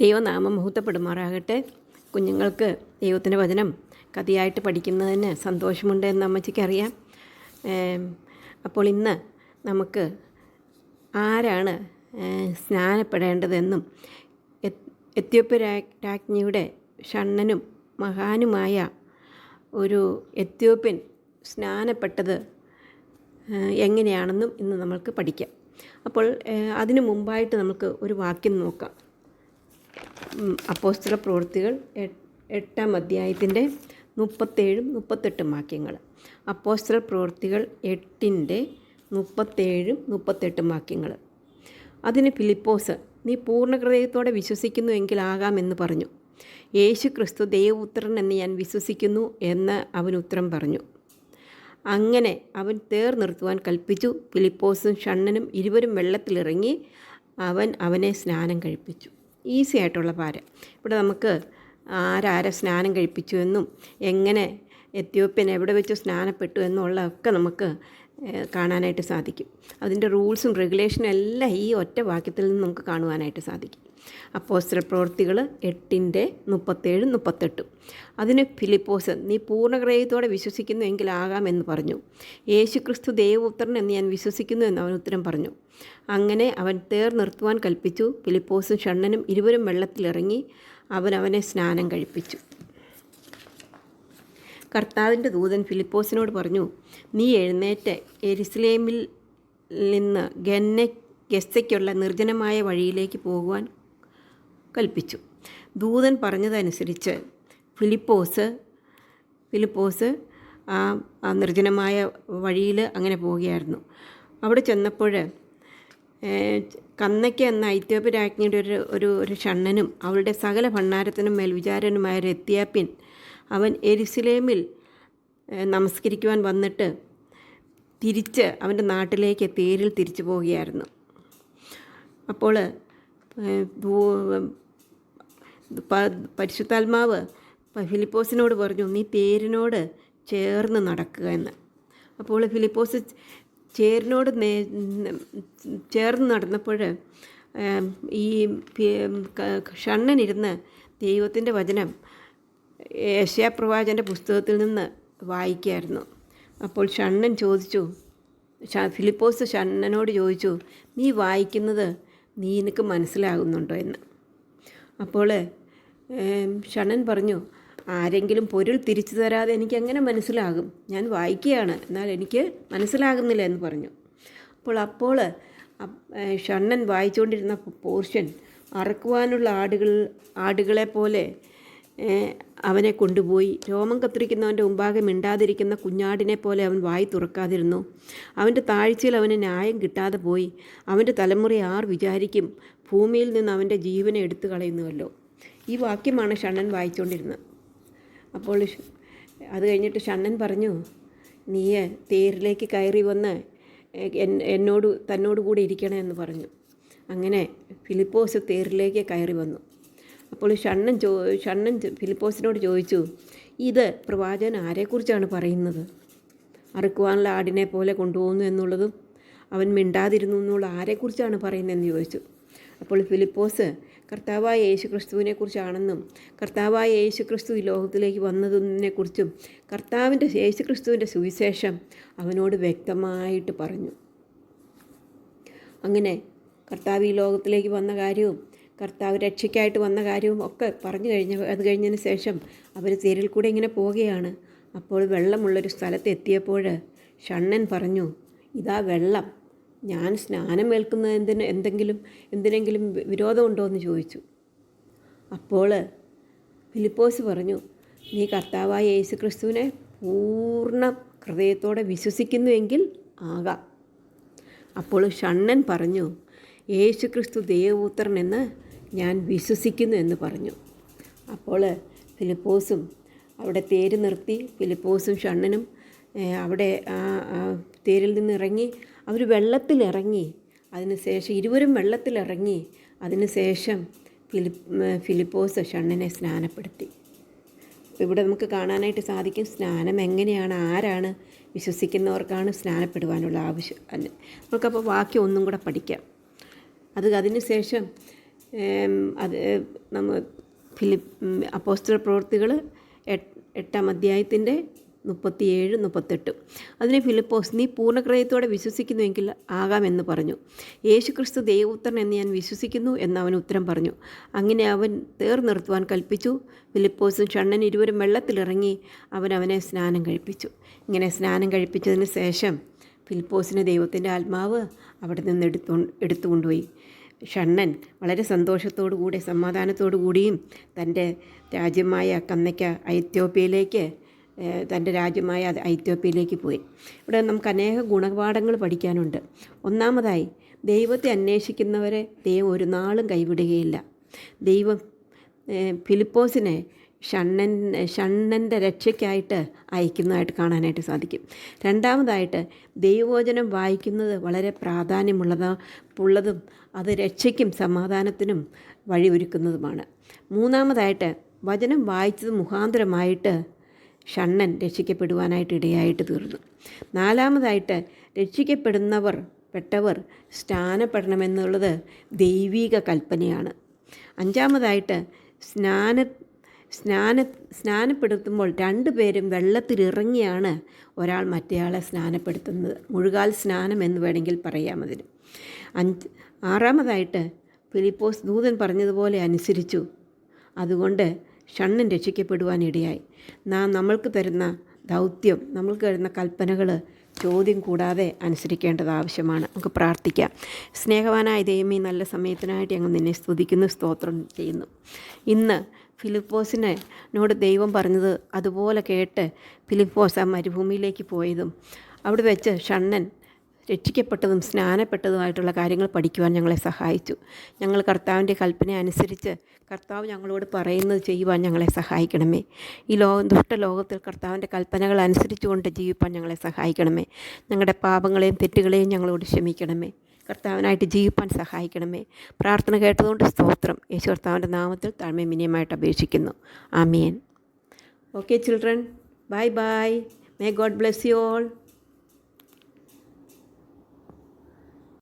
ദൈവനാമം മഹത്വപ്പെടുമാറാകട്ടെ. കുഞ്ഞുങ്ങൾക്ക് ദൈവത്തിൻ്റെ വചനം കഥയായിട്ട് പഠിക്കുന്നതിന് സന്തോഷമുണ്ട് എന്ന് അമ്മച്ചിക്കറിയാം. അപ്പോൾ ഇന്ന് നമുക്ക് ആരാണ് സ്നാനപ്പെടേണ്ടതെന്നും എത്യോപ്യ രാജ്ഞിയുടെ ഷണ്ണനും മഹാനുമായ ഒരു എത്യോപ്യൻ സ്നാനപ്പെട്ടത് എങ്ങനെയാണെന്നും ഇന്ന് നമ്മൾക്ക് പഠിക്കാം. അപ്പോൾ അതിനു മുമ്പായിട്ട് നമുക്ക് ഒരു വാക്യം നോക്കാം. അപ്പോസ്തല പ്രവൃത്തികൾ 8-ാം അധ്യായത്തിൻ്റെ 37-38 വാക്യങ്ങൾ. അപ്പോസ്തല പ്രവൃത്തികൾ 8-37-38 വാക്യങ്ങൾ. അതിന് ഫിലിപ്പോസ്, നീ പൂർണ്ണ ഹൃദയത്തോടെ വിശ്വസിക്കുന്നുവെങ്കിൽ ആകാമെന്ന് പറഞ്ഞു. യേശു ക്രിസ്തു ദൈവപുത്രൻ എന്ന് ഞാൻ വിശ്വസിക്കുന്നു എന്ന് അവൻ ഉത്തരം പറഞ്ഞു. അങ്ങനെ അവൻ തേർ നിർത്തുവാൻ കൽപ്പിച്ചു. ഫിലിപ്പോസും ഷണ്ണനും ഇരുവരും വെള്ളത്തിലിറങ്ങി അവനെ സ്നാനം കഴിപ്പിച്ചു. ഈസി ആയിട്ടുള്ള പാര. ഇവിടെ നമുക്ക് ആരാരെ സ്നാനം കഴിപ്പിച്ചു എന്നും എങ്ങനെ എത്യോപ്യൻ എവിടെ വെച്ച് സ്നാനപ്പെട്ടു എന്നുള്ളതൊക്കെ നമുക്ക് കാണാനായിട്ട് സാധിക്കും. അതിൻ്റെ റൂൾസും റെഗുലേഷനും എല്ലാം ഈ ഒറ്റ വാക്യത്തിൽ നിന്ന് നമുക്ക് കാണുവാനായിട്ട് സാധിക്കും. അപ്പോസ്തല പ്രവൃത്തികൾ 8-37-38. അതിന് ഫിലിപ്പോസ്, നീ പൂർണ്ണ ഹൃദയത്തോടെ വിശ്വസിക്കുന്നു എങ്കിൽ ആകാമെന്ന് പറഞ്ഞു. യേശു ക്രിസ്തു ദൈവപുത്രൻ എന്ന് ഞാൻ വിശ്വസിക്കുന്നു എന്ന് അവൻ ഉത്തരം പറഞ്ഞു. അങ്ങനെ അവൻ തേർ നിർത്തുവാൻ കൽപ്പിച്ചു. ഫിലിപ്പോസും ഷണ്ണനും ഇരുവരും വെള്ളത്തിലിറങ്ങി അവനെ സ്നാനം കഴിപ്പിച്ചു. കർത്താവിൻ്റെ ദൂതൻ ഫിലിപ്പോസിനോട് പറഞ്ഞു, നീ എഴുന്നേറ്റ് യെരുശലേമിൽ നിന്ന് ഗസ്സയ്ക്കുള്ള നിർജ്ജനമായ വഴിയിലേക്ക് പോകുവാൻ കൽപ്പിച്ചു. ദൂതൻ പറഞ്ഞതനുസരിച്ച് ഫിലിപ്പോസ് ആ നിർജ്ജനമായ വഴിയിൽ അങ്ങനെ പോവുകയായിരുന്നു. അവിടെ ചെന്നപ്പോൾ കന്നയ്ക്ക് എന്ന എത്യോപ്യ രാജ്ഞിയുടെ ഒരു ഷണ്ണനും അവളുടെ സകല ഭണ്ഡാരത്തിനും മേൽ വിചാരനുമായ ഒരു എത്യോപ്യൻ അവൻ യെരുശലേമിൽ നമസ്കരിക്കുവാൻ വന്നിട്ട് തിരിച്ച് അവൻ്റെ നാട്ടിലേക്ക് തേരിൽ തിരിച്ചു പോവുകയായിരുന്നു. അപ്പോൾ പരിശുദ്ധാത്മാവ് ഫിലിപ്പോസിനോട് പറഞ്ഞു, നീ തേരിനോട് ചേർന്ന് നടക്കുക എന്ന്. അപ്പോൾ ഫിലിപ്പോസ് ചേർന്ന് നടന്നപ്പോൾ ഈ ഷണ്ണനിരുന്ന് ദൈവത്തിൻ്റെ വചനം യെശയ്യാപ്രവാചകൻ്റെ പുസ്തകത്തിൽ നിന്ന് വായിക്കുകയായിരുന്നു. അപ്പോൾ ഫിലിപ്പോസ് ഷണ്ണനോട് ചോദിച്ചു, നീ വായിക്കുന്നത് നിനക്ക് മനസ്സിലാകുന്നുണ്ടോ എന്ന്. അപ്പോൾ ഷണ്ണൻ പറഞ്ഞു, ആരെങ്കിലും പൊരുൾ തിരിച്ചു തരാതെ എനിക്ക് എങ്ങനെ മനസ്സിലാകും? ഞാൻ വായിക്കുകയാണ്, എന്നാൽ എനിക്ക് മനസ്സിലാകുന്നില്ല എന്ന് പറഞ്ഞു. അപ്പോൾ ഷണ്ണൻ വായിച്ചുകൊണ്ടിരുന്ന പോർഷൻ അറക്കുവാനുള്ള ആടുകളെ പോലെ അവനെ കൊണ്ടുപോയി രോമം കത്തിരിക്കുന്നവൻ്റെ മുമ്പാകെ മിണ്ടാതിരിക്കുന്ന കുഞ്ഞാടിനെ പോലെ അവൻ വായി തുറക്കാതിരുന്നു. അവൻ്റെ താഴ്ചയിൽ അവന് ന്യായം കിട്ടാതെ പോയി. അവൻ്റെ തലമുറ ആർ വിചാരിക്കും? ഭൂമിയിൽ നിന്ന് അവൻ്റെ ജീവനെ എടുത്തു കളയുന്നുവല്ലോ. ഈ വാക്യമാണ് ഷണ്ണൻ വായിച്ചുകൊണ്ടിരുന്നത്. അപ്പോൾ അത് കഴിഞ്ഞിട്ട് ഷണ്ണൻ പറഞ്ഞു, നീ തേരിലേക്ക് കയറി വന്ന് തന്നോട് കൂടി ഇരിക്കണമെന്ന് പറഞ്ഞു. അങ്ങനെ ഫിലിപ്പോസ് തേരിലേക്ക് കയറി വന്നു. അപ്പോൾ ഷണ്ണൻ ഫിലിപ്പോസിനോട് ചോദിച്ചു, ഇത് പ്രവാചകൻ ആരെക്കുറിച്ചാണ് പറയുന്നത്? അറുക്കുവാനുള്ള ആടിനെ പോലെ കൊണ്ടുപോകുന്നു എന്നുള്ളതും അവൻ മിണ്ടാതിരുന്നു എന്നുള്ള ആരെക്കുറിച്ചാണ് പറയുന്നതെന്ന് ചോദിച്ചു. അപ്പോൾ ഫിലിപ്പോസ് കർത്താവായ യേശു ക്രിസ്തുവിനെക്കുറിച്ചാണെന്നും കർത്താവായ യേശു ക്രിസ്തു ഈ ലോകത്തിലേക്ക് വന്നതിനെക്കുറിച്ചും യേശു ക്രിസ്തുവിൻ്റെ സുവിശേഷം അവനോട് വ്യക്തമായിട്ട് പറഞ്ഞു. അങ്ങനെ കർത്താവ് ഈ ലോകത്തിലേക്ക് വന്ന കാര്യവും കർത്താവ് രക്ഷയ്ക്കായിട്ട് വന്ന കാര്യവും ഒക്കെ അത് കഴിഞ്ഞതിന് ശേഷം അവർ തേരിൽ കൂടെ ഇങ്ങനെ പോവുകയാണ്. അപ്പോൾ വെള്ളമുള്ളൊരു സ്ഥലത്ത് എത്തിയപ്പോൾ ഷണ്ണൻ പറഞ്ഞു, ഇതാ വെള്ളം, ഞാൻ സ്നാനം ഏൽക്കുന്നത് എന്തിനെങ്കിലും വിരോധമുണ്ടോ എന്ന് ചോദിച്ചു. അപ്പോൾ ഫിലിപ്പോസ് പറഞ്ഞു, നീ കർത്താവായ യേശു ക്രിസ്തുവിനെ പൂർണ്ണ ഹൃദയത്തോടെ വിശ്വസിക്കുന്നുവെങ്കിൽ ആകാം. അപ്പോൾ ഷണ്ണൻ പറഞ്ഞു, യേശു ക്രിസ്തു ദൈവപുത്രൻ എന്ന് ഞാൻ വിശ്വസിക്കുന്നു എന്ന് പറഞ്ഞു. അപ്പോൾ ഫിലിപ്പോസും അവിടെ തേര് നിർത്തി. ഫിലിപ്പോസും ഷണ്ണനും അവിടെ തേരിൽ നിന്ന് ഇറങ്ങി. അവർ വെള്ളത്തിലിറങ്ങി. അതിനുശേഷം ഇരുവരും വെള്ളത്തിലിറങ്ങി. അതിനുശേഷം ഫിലിപ്പോസ് ഷണ്ണനെ സ്നാനപ്പെടുത്തി. ഇവിടെ നമുക്ക് കാണാനായിട്ട് സാധിക്കും സ്നാനം എങ്ങനെയാണ്, ആരാണ് വിശ്വസിക്കുന്നവർക്കാണ് സ്നാനപ്പെടുവാനുള്ള ആവശ്യം. നമുക്കപ്പോൾ വാക്യം ഒന്നും കൂടെ പഠിക്കാം. അതിനുശേഷം അത് നമ്മൾ അപ്പോസ്തല പ്രവൃത്തികൾ 8-ാം അധ്യായത്തിൻ്റെ 37-38. അതിനെ ഫിലിപ്പോസ്, നീ പൂർണ്ണഹൃദയത്തോടെ വിശ്വസിക്കുന്നുവെങ്കിൽ ആകാമെന്ന് പറഞ്ഞു. യേശുക്രിസ്തു ദൈവപുത്രൻ എന്ന് ഞാൻ വിശ്വസിക്കുന്നു എന്ന് അവൻ ഉത്തരം പറഞ്ഞു. അങ്ങനെ അവൻ തേർ നിർത്തുവാൻ കൽപ്പിച്ചു. ഫിലിപ്പോസും ഷണ്ണൻ ഇരുവരും വെള്ളത്തിലിറങ്ങി അവനെ സ്നാനം കഴിപ്പിച്ചു. ഇങ്ങനെ സ്നാനം കഴിപ്പിച്ചതിന് ശേഷം ഫിലിപ്പോസിനെ ദൈവത്തിൻ്റെ ആത്മാവ് അവിടെ നിന്ന് എടുത്തുകൊണ്ടുപോയി. ഷണ്ണൻ വളരെ സന്തോഷത്തോടു കൂടി സമാധാനത്തോടു കൂടിയും തൻ്റെ രാജ്യമായ കന്നയ്ക്ക തൻ്റെ രാജ്യമായ ഐത്യോപ്യയിലേക്ക് പോയി. ഇവിടെ നമുക്ക് അനേക ഗുണപാഠങ്ങൾ പഠിക്കാനുണ്ട്. ഒന്നാമതായി, ദൈവത്തെ അന്വേഷിക്കുന്നവരെ ദൈവം ഒരു നാളും കൈവിടുകയില്ല. ദൈവം ഫിലിപ്പോസിനെ ഷണ്ണൻ്റെ രക്ഷയ്ക്കായിട്ട് അയക്കുന്നതായിട്ട് കാണാനായിട്ട് സാധിക്കും. രണ്ടാമതായിട്ട്, ദൈവവചനം വായിക്കുന്നത് വളരെ പ്രാധാന്യമുള്ളതും അത് രക്ഷയ്ക്കും സമാധാനത്തിനും വഴിയൊരുക്കുന്നതുമാണ്. മൂന്നാമതായിട്ട്, വചനം വായിച്ചത് മുഖാന്തരമായിട്ട് ഷണ്ണൻ രക്ഷിക്കപ്പെടുവാനായിട്ട് ഇടയായിട്ട് തീർന്നു. നാലാമതായിട്ട്, രക്ഷിക്കപ്പെട്ടവർ സ്നാനപ്പെടണമെന്നുള്ളത് ദൈവിക കൽപ്പനയാണ്. അഞ്ചാമതായിട്ട്, സ്നാനപ്പെടുത്തുമ്പോൾ 2 പേരും വെള്ളത്തിലിറങ്ങിയാണ് ഒരാൾ മറ്റേയാളെ സ്നാനപ്പെടുത്തുന്നത്. മുഴുകാൽ സ്നാനം എന്ന് വേണമെങ്കിൽ പറയാം അതിന്. ആറാമതായിട്ട്, ഫിലിപ്പോസ് ദൂതൻ പറഞ്ഞതുപോലെ അനുസരിച്ചു. അതുകൊണ്ട് ഷണ്ണൻ രക്ഷിക്കപ്പെടുവാനിടയായി. നമ്മൾക്ക് തരുന്ന ദൗത്യം, നമ്മൾക്ക് തരുന്ന കൽപ്പനകൾ ചോദ്യം കൂടാതെ അനുസരിക്കേണ്ടത് ആവശ്യമാണ്. നമുക്ക് പ്രാർത്ഥിക്കാം. സ്നേഹവാനായ ദൈവമേ, നല്ല സമയത്തിനായിട്ട് ഞങ്ങൾ നിന്നെ സ്തുതിക്കുന്നു, സ്തോത്രം ചെയ്യുന്നു. ഇന്ന് ഫിലിപ്പോസിനോട് ദൈവം പറഞ്ഞത് അതുപോലെ കേട്ട് ഫിലിപ്പോസ് ആ മരുഭൂമിയിലേക്ക് പോയതും അവിടെ വെച്ച് ഷണ്ണൻ രക്ഷിക്കപ്പെട്ടതും സ്നാനപ്പെട്ടതുമായിട്ടുള്ള കാര്യങ്ങൾ പഠിക്കുവാൻ ഞങ്ങളെ സഹായിച്ചു. ഞങ്ങൾ കർത്താവിൻ്റെ കൽപ്പന അനുസരിച്ച് കർത്താവ് ഞങ്ങളോട് പറയുന്നത് ചെയ്യുവാൻ ഞങ്ങളെ സഹായിക്കണമേ. ഈ ദുഷ്ടലോകത്തിൽ കർത്താവിൻ്റെ കൽപ്പനകൾ അനുസരിച്ചുകൊണ്ട് ജീവിപ്പാൻ ഞങ്ങളെ സഹായിക്കണമേ. ഞങ്ങളുടെ പാപങ്ങളെയും തെറ്റുകളെയും ഞങ്ങളോട് ക്ഷമിക്കണമേ. കർത്താവിനായിട്ട് ജീവിപ്പാൻ സഹായിക്കണമേ. പ്രാർത്ഥന കേട്ടതുകൊണ്ട് സ്തോത്രം. യേശു കർത്താവിൻ്റെ നാമത്തിൽ താഴ്മയും വിനയമായിട്ട് അപേക്ഷിക്കുന്നു. ആമേൻ. Okay children, bye bye. May God bless you all.